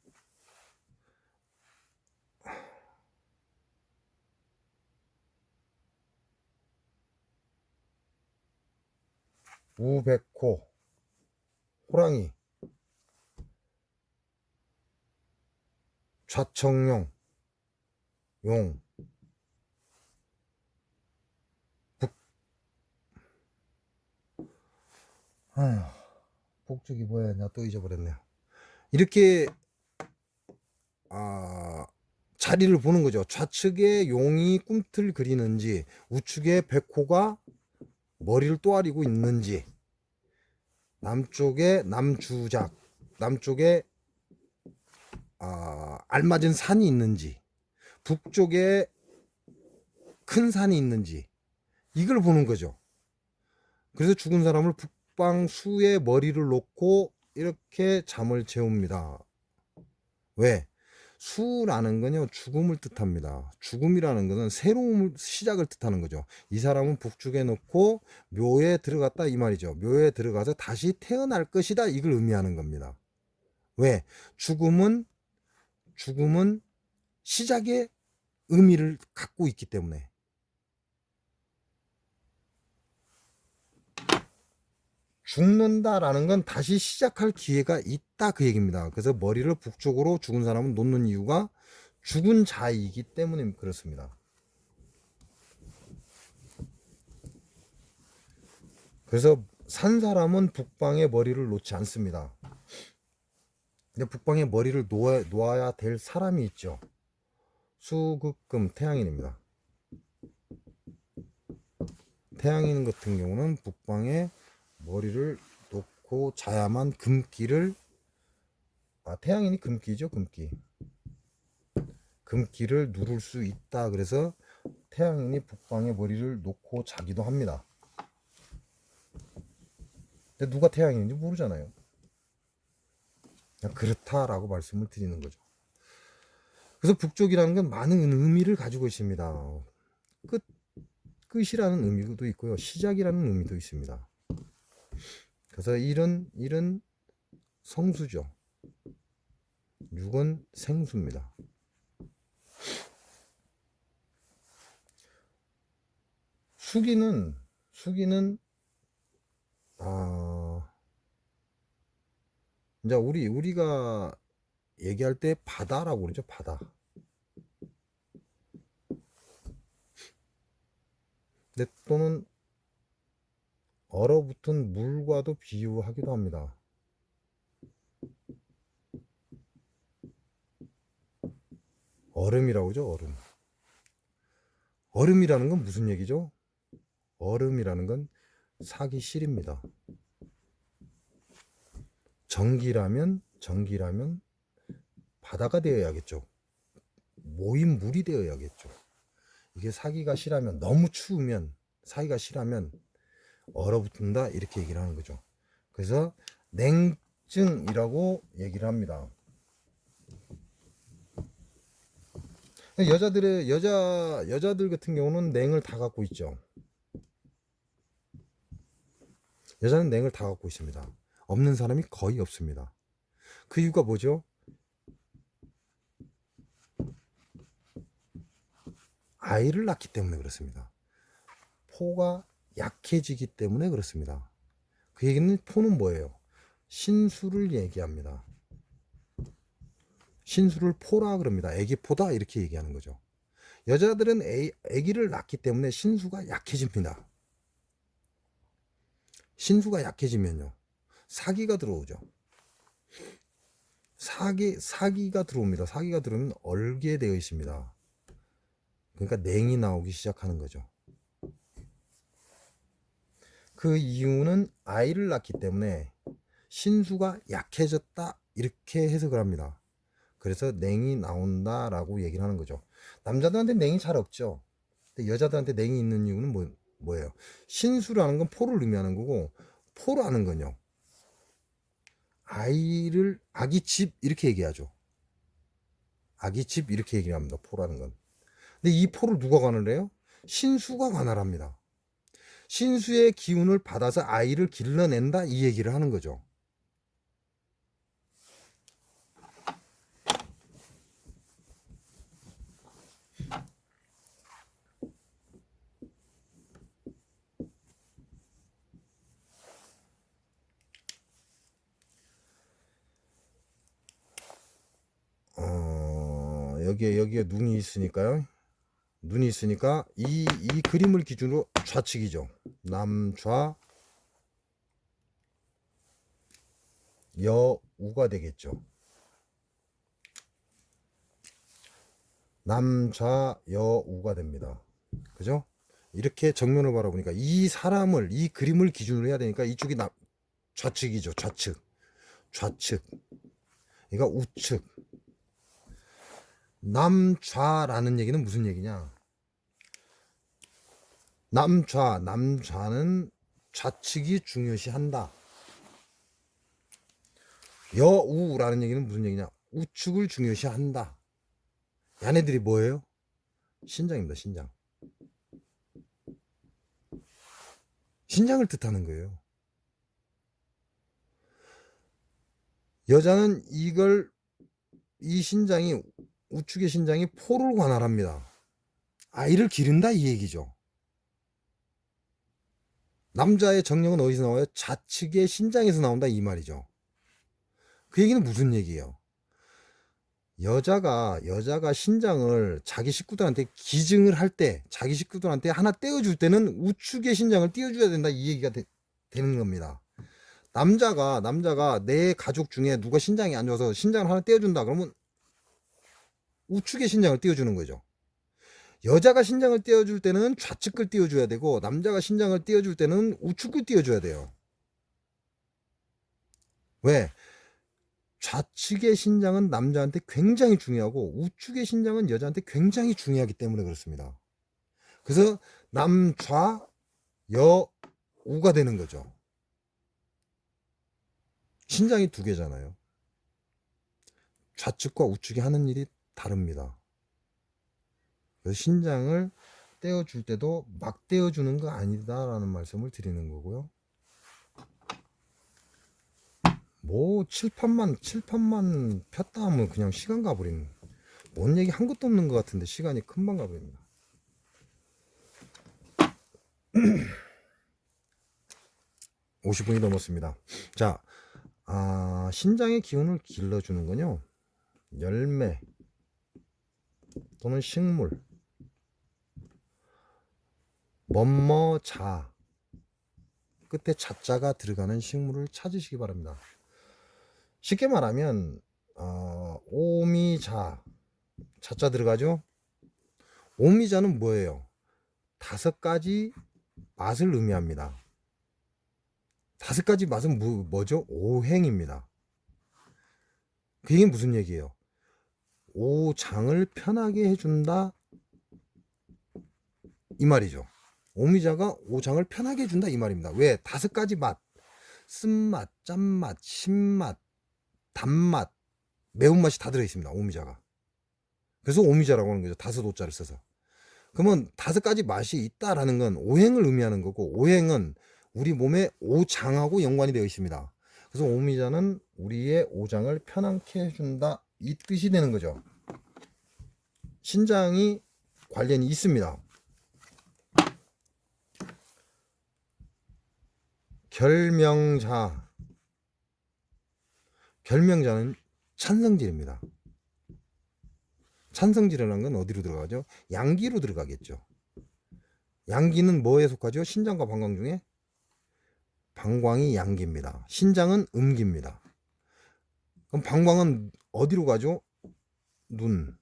우백호, 호랑이, 좌청룡, 용, 북쪽이 뭐였냐 또 잊어버렸네요. 이렇게 자리를 보는 거죠. 좌측에 용이 꿈틀 그리는지 우측에 백호가 머리를 또아리고 있는지, 남쪽에 남주작, 남쪽에 알맞은 산이 있는지, 북쪽에 큰 산이 있는지 이걸 보는 거죠. 그래서 죽은 사람을 북방수에 머리를 놓고 이렇게 잠을 재웁니다. 왜? 수라는 건요 죽음을 뜻합니다. 죽음이라는 것은 새로운 시작을 뜻하는 거죠. 이 사람은 북쪽에 놓고 묘에 들어갔다 이 말이죠. 묘에 들어가서 다시 태어날 것이다 이걸 의미하는 겁니다. 왜? 죽음은 시작의 의미를 갖고 있기 때문에. 죽는다라는 건 다시 시작할 기회가 있다 그 얘기입니다. 그래서 머리를 북쪽으로 죽은 사람은 놓는 이유가 죽은 자이기 때문에 그렇습니다. 그래서 산 사람은 북방에 머리를 놓지 않습니다. 근데 북방에 머리를 놓아야 될 사람이 있죠. 수극금 태양인입니다. 태양인 같은 경우는 북방에 머리를 놓고 자야만 금기를, 태양인이 금기죠, 금기. 금기를 누를 수 있다. 그래서 태양인이 북방에 머리를 놓고 자기도 합니다. 근데 누가 태양인인지 모르잖아요. 그냥 그렇다라고 말씀을 드리는 거죠. 그래서 북쪽이라는 건 많은 의미를 가지고 있습니다. 끝이라는 의미도 있고요. 시작이라는 의미도 있습니다. 그래서 일은 성수죠. 6은 생수입니다. 수기는 이제 우리가 얘기할 때 바다라고 그러죠. 바다. 근데 또는 얼어붙은 물과도 비유하기도 합니다. 얼음이라고 그러죠. 얼음. 얼음이라는 건 무슨 얘기죠? 얼음이라는 건 사기 실입니다. 전기라면 바다가 되어야겠죠. 모인 물이 되어야겠죠. 이게 사기가 실하면, 너무 추우면, 사기가 실하면 얼어붙는다 이렇게 얘기를 하는 거죠. 그래서 냉증이라고 얘기를 합니다. 여자들 같은 경우는 냉을 다 갖고 있죠. 여자는 냉을 다 갖고 있습니다. 없는 사람이 거의 없습니다. 그 이유가 뭐죠? 아이를 낳기 때문에 그렇습니다. 포가 약해지기 때문에 그렇습니다. 그 얘기는, 포는 뭐예요? 신수를 얘기합니다. 신수를 포라 그럽니다. 애기포다 이렇게 얘기하는 거죠. 여자들은 애기를 낳기 때문에 신수가 약해집니다. 신수가 약해지면요, 사기가 들어오죠. 사기가 들어옵니다. 사기가 들어오면 얼게 되어 있습니다. 그러니까 냉이 나오기 시작하는 거죠. 그 이유는 아이를 낳기 때문에 신수가 약해졌다 이렇게 해석을 합니다. 그래서 냉이 나온다라고 얘기를 하는 거죠. 남자들한테 냉이 잘 없죠. 근데 여자들한테 냉이 있는 이유는 뭐예요? 신수라는 건 포를 의미하는 거고, 포라는 건요, 아기 집 이렇게 얘기하죠. 아기 집 이렇게 얘기를 합니다. 포라는 건. 근데 이 포를 누가 관할 해요? 신수가 관할 합니다. 신수의 기운을 받아서 아이를 길러낸다 이 얘기를 하는 거죠. 여기에 눈이 있으니까요. 눈이 있으니까 이 그림을 기준으로 좌측이죠. 남좌 여우가 되겠죠. 남좌 여우가 됩니다. 그죠? 이렇게 정면을 바라보니까 이 그림을 기준으로 해야 되니까 이쪽이 좌측이죠. 좌측. 그러니까 우측. 남좌라는 얘기는 무슨 얘기냐? 남좌는 좌측이 중요시한다. 여우라는 얘기는 무슨 얘기냐? 우측을 중요시한다. 얘네들이 뭐예요? 신장입니다. 신장을 뜻하는 거예요. 여자는 이 신장이, 우측의 신장이 포를 관할합니다. 아이를 기른다 이 얘기죠. 남자의 정령은 어디서 나와요? 좌측의 신장에서 나온다 이 말이죠. 그 얘기는 무슨 얘기예요? 여자가 신장을 자기 식구들한테 기증을 할 때, 자기 식구들한테 하나 떼어줄 때는 우측의 신장을 떼어줘야 된다 이 얘기가 되는 겁니다. 남자가 내 가족 중에 누가 신장이 안 좋아서 신장을 하나 떼어준다 그러면 우측의 신장을 떼어주는 거죠. 여자가 신장을 떼어줄 때는 좌측을 떼어줘야 되고, 남자가 신장을 떼어줄 때는 우측을 떼어줘야 돼요. 왜? 좌측의 신장은 남자한테 굉장히 중요하고 우측의 신장은 여자한테 굉장히 중요하기 때문에 그렇습니다. 그래서 남좌 여우가 되는 거죠. 신장이 두 개잖아요. 좌측과 우측이 하는 일이 다릅니다. 그래서 신장을 떼어줄 때도 막 떼어주는 거 아니다라는 말씀을 드리는 거고요. 뭐 칠판만 폈다 하면 그냥 시간 가버리는, 뭔 얘기 한 것도 없는 것 같은데 시간이 금방 가버립니다. 50분이 넘었습니다. 자, 신장의 기운을 길러주는 건요, 열매 또는 식물, 뭐뭐자 끝에 자자가 들어가는 식물을 찾으시기 바랍니다. 쉽게 말하면 오미자, 자자 들어가죠. 오미자는 뭐예요? 5가지 맛을 의미합니다. 5가지 맛은 뭐죠? 오행입니다. 그게 무슨 얘기예요? 오장을 편하게 해준다 이 말이죠. 오미자가 오장을 편하게 해준다 이 말입니다. 왜? 5가지 맛, 쓴맛, 짠맛, 신맛, 단맛, 매운맛이 다 들어있습니다. 오미자가. 그래서 오미자라고 하는 거죠. 5오자를 써서. 그러면 5가지 맛이 있다라는 건 오행을 의미하는 거고, 오행은 우리 몸의 오장하고 연관이 되어 있습니다. 그래서 오미자는 우리의 오장을 편안케 해준다 이 뜻이 되는 거죠. 신장이 관련이 있습니다. 결명자는 찬성질입니다. 찬성질이라는 건 어디로 들어가죠? 양기로 들어가겠죠. 양기는 뭐에 속하죠? 신장과 방광 중에 방광이 양기입니다. 신장은 음기입니다. 그럼 방광은 어디로 가죠? 눈.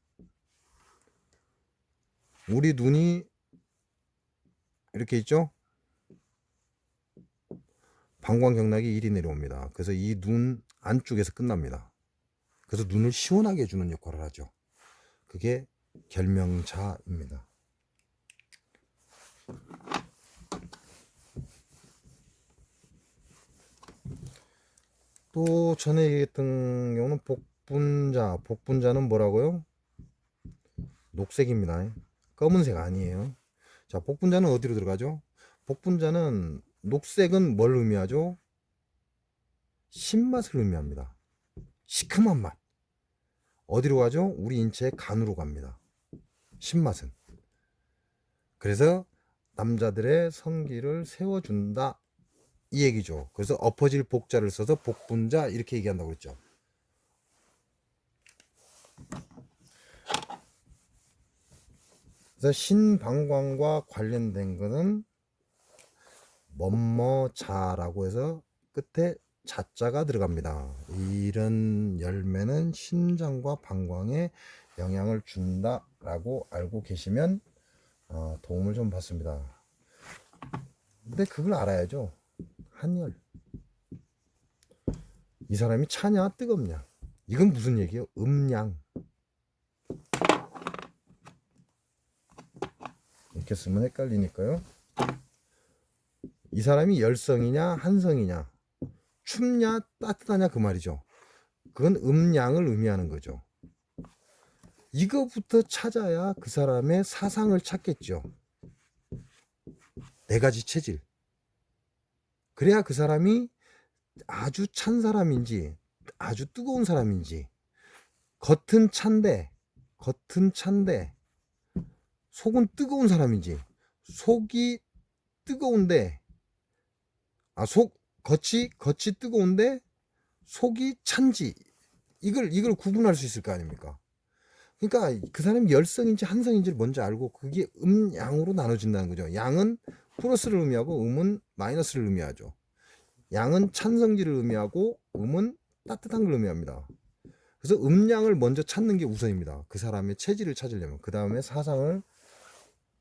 우리 눈이 이렇게 있죠? 방광경락이 1이 내려옵니다. 그래서 이 눈 안쪽에서 끝납니다. 그래서 눈을 시원하게 해주는 역할을 하죠. 그게 결명자입니다. 또 전에 얘기했던 경우는 복분자는 뭐라고요? 녹색입니다. 검은색 아니에요. 자, 복분자는 어디로 들어가죠? 복분자는 녹색은 뭘 의미하죠? 신맛을 의미합니다. 시큼한 맛. 어디로 가죠? 우리 인체의 간으로 갑니다. 신맛은. 그래서 남자들의 성기를 세워준다 이 얘기죠. 그래서 엎어질 복자를 써서 복분자 이렇게 얘기한다고 그랬죠. 그래서 신방광과 관련된 거는 뭐뭐자라고 해서 끝에 자자가 들어갑니다. 이런 열매는 신장과 방광에 영향을 준다라고 알고 계시면 도움을 좀 받습니다. 근데 그걸 알아야죠. 한열. 이 사람이 차냐 뜨겁냐. 이건 무슨 얘기예요? 음양. 이렇게 쓰면 헷갈리니까요. 이 사람이 열성이냐 한성이냐, 춥냐 따뜻하냐 그 말이죠. 그건 음양을 의미하는 거죠. 이거부터 찾아야 그 사람의 사상을 찾겠죠. 4가지 체질. 그래야 그 사람이 아주 찬 사람인지 아주 뜨거운 사람인지, 겉은 찬데 속은 뜨거운 사람인지, 속이 뜨거운데 겉이 뜨거운데 속이 찬지, 이걸 구분할 수 있을 거 아닙니까? 그러니까 그 사람이 열성인지 한성인지를 먼저 알고 그게 음양으로 나눠진다는 거죠. 양은 플러스를 의미하고 음은 마이너스를 의미하죠. 양은 찬성질을 의미하고 음은 따뜻한 걸 의미합니다. 그래서 음양을 먼저 찾는 게 우선입니다. 그 사람의 체질을 찾으려면. 그 다음에 사상을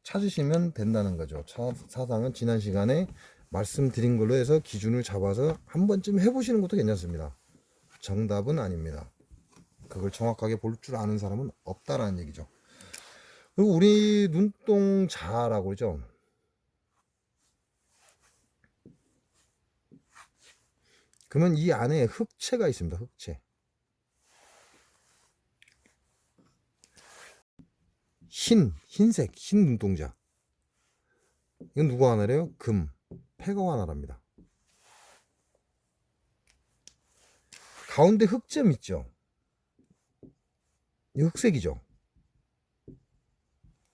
찾으시면 된다는 거죠. 사상은 지난 시간에 말씀드린 걸로 해서 기준을 잡아서 한 번쯤 해보시는 것도 괜찮습니다. 정답은 아닙니다. 그걸 정확하게 볼 줄 아는 사람은 없다라는 얘기죠. 그리고 우리 눈동자라고 그러죠. 그러면 이 안에 흑체가 있습니다. 흑체. 흰색, 흰 눈동자. 이건 누가 하나래요? 금, 패가 하나랍니다. 가운데 흑점 있죠? 이 흑색이죠?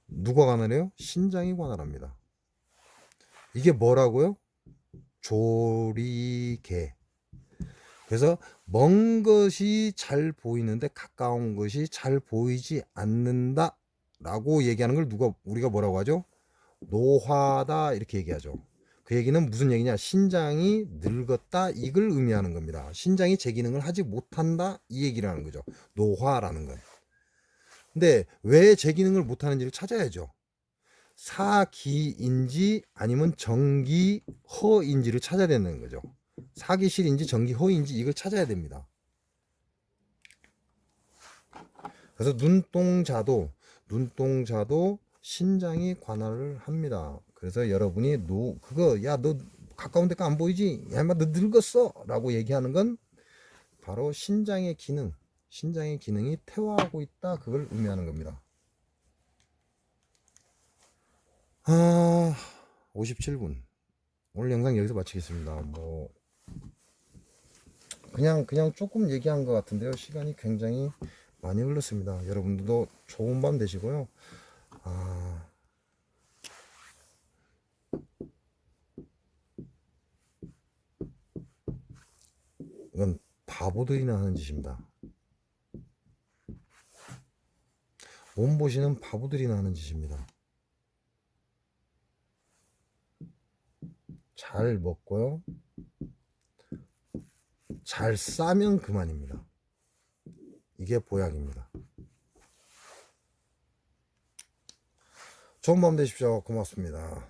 누가 관할해요? 신장이 관할합니다. 이게 뭐라고요? 조리개. 그래서 먼 것이 잘 보이는데 가까운 것이 잘 보이지 않는다 라고 얘기하는 걸 우리가 뭐라고 하죠? 노화다 이렇게 얘기하죠. 그 얘기는 무슨 얘기냐? 신장이 늙었다 이걸 의미하는 겁니다. 신장이 제 기능을 하지 못한다 이 얘기를 하는 거죠. 노화라는 건. 근데 왜 제 기능을 못하는지를 찾아야죠. 사기인지 아니면 정기허인지를 찾아야 되는 거죠. 사기실인지 정기허인지 이걸 찾아야 됩니다. 그래서 눈동자도 신장이 관할을 합니다. 그래서 여러분이 너 가까운 데가 안 보이지? 야, 인마 너 늙었어! 라고 얘기하는 건 바로 신장의 기능이 퇴화하고 있다. 그걸 의미하는 겁니다. 57분. 오늘 영상 여기서 마치겠습니다. 그냥 조금 얘기한 것 같은데요. 시간이 굉장히 많이 흘렀습니다. 여러분들도 좋은 밤 되시고요. 이건 바보들이나 하는 짓입니다. 몸보시는 바보들이나 하는 짓입니다. 잘 먹고요. 잘 싸면 그만입니다. 이게 보약입니다. 좋은 밤 되십시오. 고맙습니다.